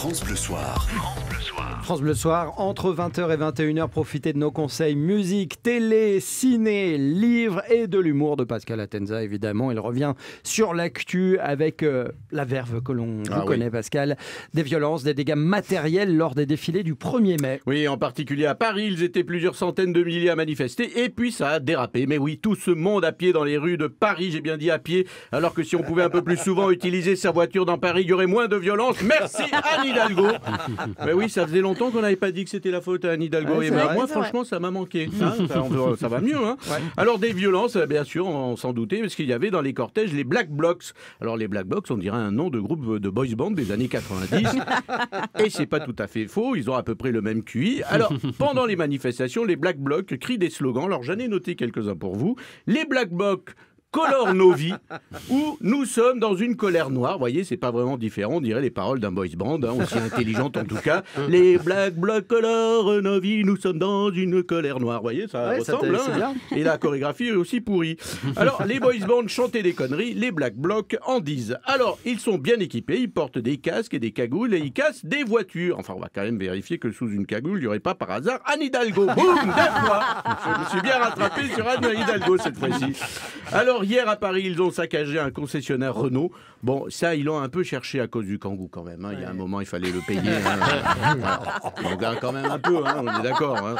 France Bleu Soir. France Bleu Soir, entre 20h et 21h, profitez de nos conseils musique, télé, ciné, livres et de l'humour de Pascal Atenza, évidemment. Il revient sur l'actu avec la verve que l'on connaît, Pascal. Des violences, des dégâts matériels lors des défilés du 1er mai. Oui, en particulier à Paris, ils étaient plusieurs centaines de milliers à manifester et puis ça a dérapé. Mais oui, tout ce monde à pied dans les rues de Paris, j'ai bien dit à pied, alors que si on pouvait un peu plus souvent utiliser sa voiture dans Paris, il y aurait moins de violence. Merci Anne Hidalgo. Mais oui, ça faisait longtemps qu'on n'avait pas dit que c'était la faute à Anne Hidalgo. Ouais, et vrai, moi, franchement, ça m'a manqué. Ça va mieux. Hein. Ouais. Alors, des violences, bien sûr, on s'en doutait, parce qu'il y avait dans les cortèges les Black Blocs. Alors, les Black Blocs, on dirait un nom de groupe de boys band des années 90. Et c'est pas tout à fait faux, ils ont à peu près le même QI. Alors, pendant les manifestations, les Black Blocs crient des slogans. Alors, j'en ai noté quelques-uns pour vous. Les Black Blocs colore nos vies, où nous sommes dans une colère noire. Vous voyez, c'est pas vraiment différent, on dirait les paroles d'un boys band, hein, aussi intelligente en tout cas. Les Black Blocs colorent nos vies, nous sommes dans une colère noire. Vous voyez, ça ressemble. Hein. Et la chorégraphie est aussi pourrie. Alors, les boys bands chantaient des conneries, les Black Blocs en disent. Alors, ils sont bien équipés, ils portent des casques et des cagoules et ils cassent des voitures. Enfin, on va quand même vérifier que sous une cagoule, il n'y aurait pas par hasard Anne Hidalgo. Boum, deux fois. Je me suis bien rattrapé sur Anne Hidalgo cette fois-ci. Alors, hier à Paris, ils ont saccagé un concessionnaire Renault. Bon, ça, ils l'ont un peu cherché à cause du Kangoo quand même. Hein. Il y a un moment, il fallait le payer. On regarde quand même un peu, hein, on est d'accord. Hein.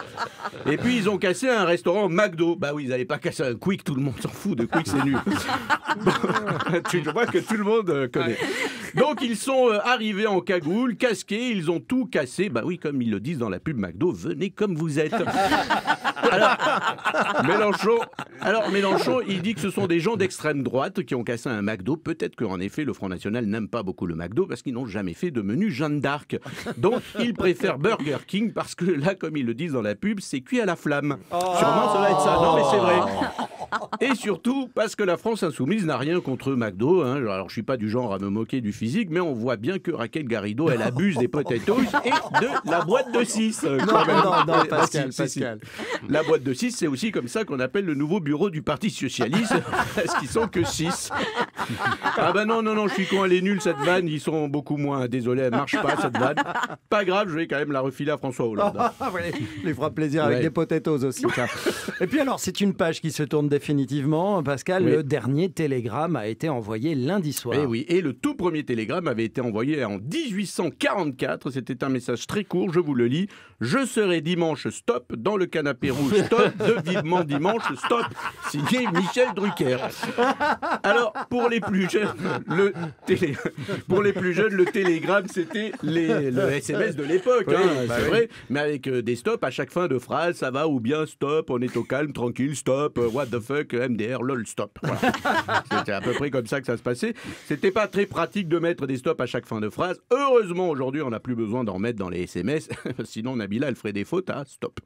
Et puis, ils ont cassé un restaurant McDo. Bah oui, ils n'avaient pas cassé un Quick, tout le monde s'en fout de Quick, c'est nul. Bon, je vois que tout le monde connaît. Donc, ils sont arrivés en cagoule, casqués, ils ont tout cassé. Bah oui, comme ils le disent dans la pub McDo, venez comme vous êtes. Alors, Mélenchon, il dit que ce sont des gens d'extrême droite qui ont cassé un McDo. Peut-être qu'en effet, le Front National n'aime pas beaucoup le McDo parce qu'ils n'ont jamais fait de menu Jeanne d'Arc. Donc, ils préfèrent Burger King parce que là, comme ils le disent dans la pub, c'est cuit à la flamme. Sûrement, ça va être ça. Non, mais c'est vrai. Et surtout, parce que la France Insoumise n'a rien contre McDo. Hein. Alors, je suis pas du genre à me moquer du physique, mais on voit bien que Raquel Garrido, elle abuse des potatoes et de la boîte de 6. Non, Pascal. La boîte de 6, c'est aussi comme ça qu'on appelle le nouveau bureau du Parti Socialiste, parce qu'ils sont que 6. Ah ben non, je suis con, elle est nulle cette vanne, ils sont beaucoup moins. Désolé, elle marche pas cette vanne. Pas grave, je vais quand même la refiler à François Hollande. Il fera plaisir avec des potatoes aussi. Ça. Et puis alors, c'est une page qui se tourne définitivement. Pascal, le dernier télégramme a été envoyé lundi soir. Et oui, et le tout premier télégramme avait été envoyé en 1844. C'était un message très court, je vous le lis. Je serai dimanche, stop, dans le canapé rouge, stop, de vivement dimanche, stop, signé Michel Drucker. Alors, pour les plus jeunes, le télégramme, c'était le SMS de l'époque, c'est vrai, mais avec des stops à chaque fin de phrase, ça va, ou bien stop, on est au calme, tranquille, stop, what the fuck, MDR, lol, stop. Voilà. C'était à peu près comme ça que ça se passait. C'était pas très pratique de mettre des stops à chaque fin de phrase. Heureusement, aujourd'hui, on n'a plus besoin d'en mettre dans les SMS, sinon Nabila, elle ferait des fautes à stop.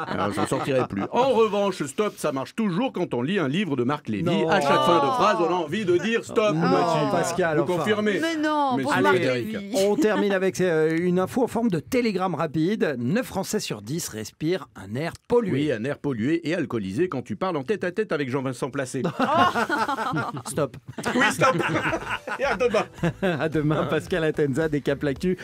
Alors, j'en sortirai plus. En revanche, stop, ça marche toujours quand on lit un livre de Marc Lévy. Non. À chaque fin de phrase, on a envie de dire stop. Pascal, vous confirmez. Mais non, Mais pour c'est Marc Frédéric. Lévy. On termine avec une info en forme de télégramme rapide. 9 Français sur 10 respirent un air pollué. Oui, un air pollué et alcoolisé quand tu parles en tête-à-tête avec Jean-Vincent Placé. Stop. Oui, stop. Et à demain. À demain, Pascal Atenza, des Cap L'actu.